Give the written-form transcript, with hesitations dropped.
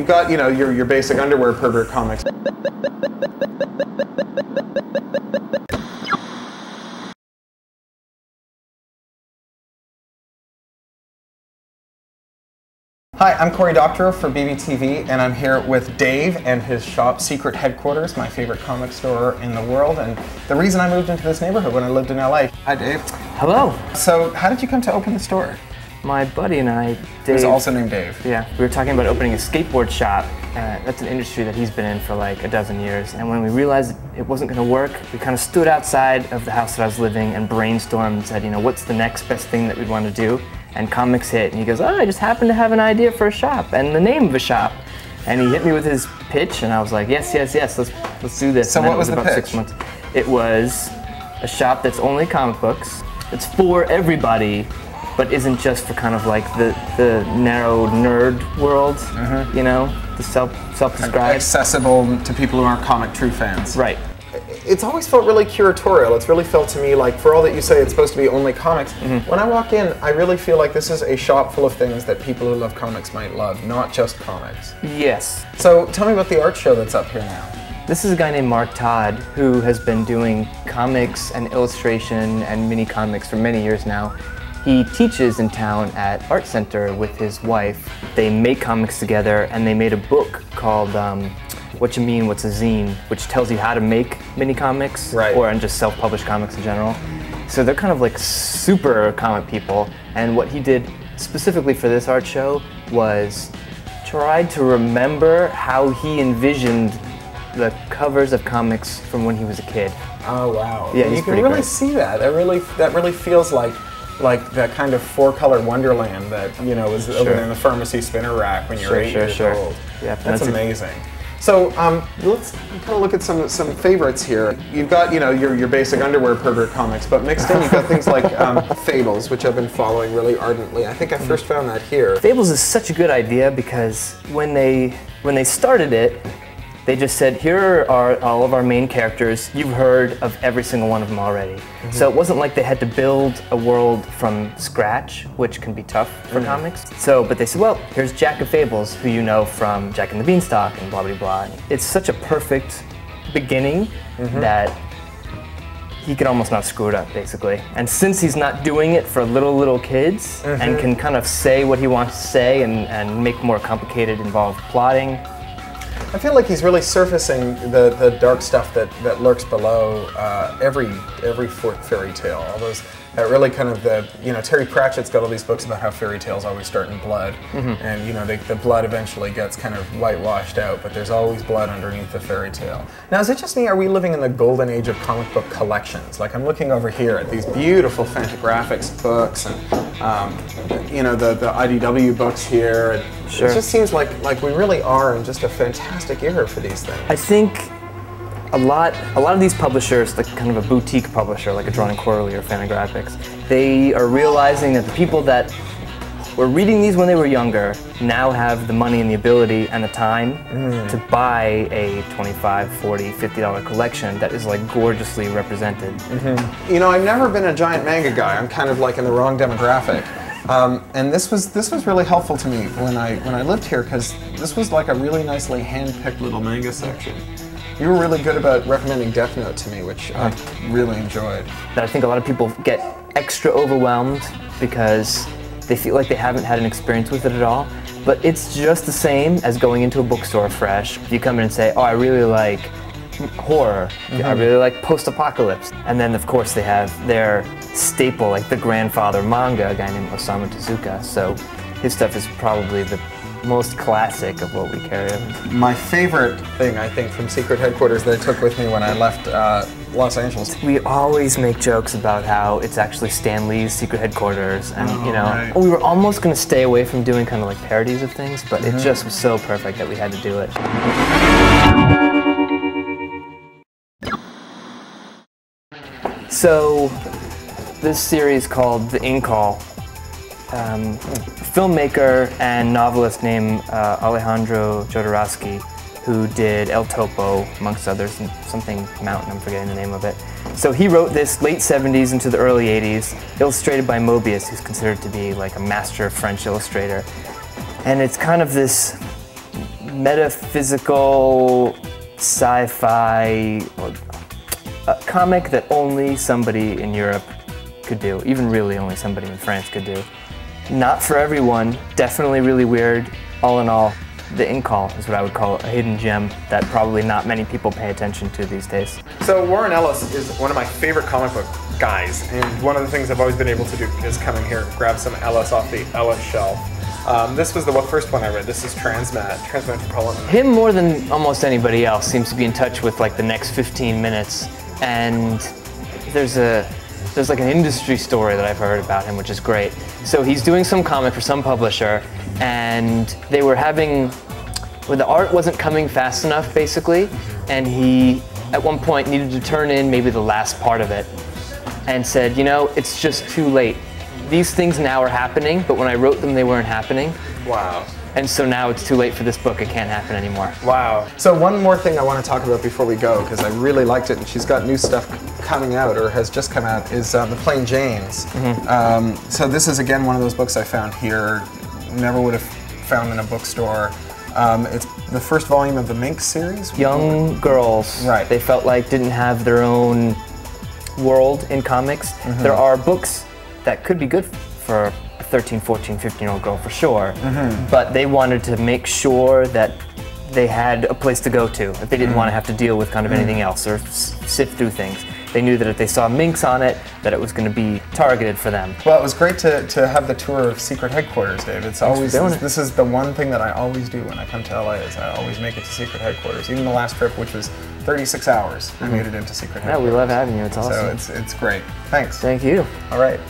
got, you know, your basic underwear pervert comics. Hi, I'm Cory Doctorow for BBtv, and I'm here with Dave and his shop, Secret Headquarters, my favorite comic store in the world, and the reason I moved into this neighborhood when I lived in LA. Hi, Dave. Hello. So, how did you come to open the store? My buddy and I, Dave. Who's also named Dave. Yeah, we were talking about opening a skateboard shop. That's an industry that he's been in for like a dozen years. And when we realized it wasn't going to work, we kind of stood outside of the house that I was living and brainstormed and said, you know, what's the next best thing that we'd want to do? And comics hit, and he goes, oh, I just happened to have an idea for a shop and the name of a shop. And he hit me with his pitch, and I was like, yes, let's do this. So what was the about pitch? 6 months. It was a shop that's only comic books. It's for everybody, but isn't just for kind of like the narrow nerd world, you know, the self-described. Accessible to people who aren't comic true fans. Right. It's always felt really curatorial. It's really felt to me like, for all that you say it's supposed to be only comics, when I walk in, I really feel like this is a shop full of things that people who love comics might love, not just comics. Yes. So tell me about the art show that's up here now. This is a guy named Mark Todd who has been doing comics and illustration and mini comics for many years now. He teaches in town at Art Center with his wife. They make comics together, and they made a book called What You Mean, What's a Zine, which tells you how to make mini comics, or just self-published comics in general. So they're kind of like super comic people, and what he did specifically for this art show was tried to remember how he envisioned the covers of comics from when he was a kid. Oh wow! Yeah, you can really see that. That really feels like that kind of four-color wonderland that, you know, was over there in the pharmacy spinner rack when you were 8 years old. Yeah, that's amazing. So let's kind of look at some favorites here. You've got, you know, your basic underwear pervert comics, but mixed in you've got things like Fables, which I've been following really ardently. I think I first found that here. Fables is such a good idea because when they started it, they just said, here are all of our main characters. You've heard of every single one of them already. So it wasn't like they had to build a world from scratch, which can be tough for comics. But they said, well, here's Jack of Fables, who you know from Jack and the Beanstalk and blah, blah, blah. It's such a perfect beginning that he could almost not screw it up, basically. And since he's not doing it for little kids and can kind of say what he wants to say and make more complicated, involved plotting, I feel like he's really surfacing the dark stuff that lurks below every fairy tale. All those that really kind of you know, Terry Pratchett's got all these books about how fairy tales always start in blood, and you know the blood eventually gets kind of whitewashed out, but there's always blood underneath the fairy tale. Now, is it just me? Are we living in the golden age of comic book collections? Like I'm looking over here at these beautiful Fantagraphics books, and you know the IDW books here. And it just seems like we really are in just a fantastic era for these things. I think a lot of these publishers, like kind of a boutique publisher, like a Drawn and Quarterly or Fantagraphics, they are realizing that the people that were reading these when they were younger now have the money and the ability and the time to buy a $25, $40, $50 collection that is like gorgeously represented. You know, I've never been a giant manga guy. I'm kind of like in the wrong demographic. And this was really helpful to me when I lived here, because this was like a really nicely hand-picked little manga section. You were really good about recommending Death Note to me, which I really enjoyed. I think a lot of people get extra overwhelmed because they feel like they haven't had an experience with it at all. But it's just the same as going into a bookstore fresh. You come in and say, oh, I really like horror, I really like post-apocalypse. And then of course they have their staple, like the grandfather manga, a guy named Osamu Tezuka. So his stuff is probably the most classic of what we carry. My favorite thing, I think, from Secret Headquarters that I took with me when I left Los Angeles. We always make jokes about how it's actually Stan Lee's Secret Headquarters, and you know, we were almost going to stay away from doing kind of like parodies of things, but it just was so perfect that we had to do it. So, this series called The Inkall, filmmaker and novelist named Alejandro Jodorowsky, who did El Topo, amongst others, and something Mountain, I'm forgetting the name of it. So he wrote this late 70s into the early 80s, illustrated by Mobius, who's considered to be like a master French illustrator. And it's kind of this metaphysical sci-fi comic that only somebody in Europe could do, even really only somebody in France could do. Not for everyone, definitely really weird. All in all, the ink call is what I would call a hidden gem that probably not many people pay attention to these days. So Warren Ellis is one of my favorite comic book guys, and one of the things I've always been able to do is come in here and grab some Ellis off the Ellis shelf. This was the first one I read. This is Transmetropolitan. Him, more than almost anybody else, seems to be in touch with like the next 15 minutes, and there's like an industry story that I've heard about him, which is great. So he's doing some comic for some publisher, and they were having, the art wasn't coming fast enough, basically, and he, at one point, needed to turn in maybe the last part of it, and said, you know, it's just too late. These things now are happening, but when I wrote them, they weren't happening. Wow. And so now it's too late for this book, it can't happen anymore. Wow. So one more thing I want to talk about before we go, because I really liked it, and she's got new stuff coming out, or has just come out, is The Plain Janes. So this is, again, one of those books I found here, never would have found in a bookstore. It's the first volume of the Minx series. Young girls, right. They felt like didn't have their own world in comics. There are books that could be good for a 13, 14, 15-year-old girl for sure, but they wanted to make sure that they had a place to go to if they didn't want to have to deal with kind of anything else or sift through things. They knew that if they saw Minx on it, that it was going to be targeted for them. Well, it was great to have the tour of Secret Headquarters, Dave. It's always, this is the one thing that I always do when I come to LA, is I always make it to Secret Headquarters. Even the last trip, which was 36 hours, I made it into Secret Headquarters. Yeah, we love having you. It's awesome. So it's great. Thanks. Thank you. All right.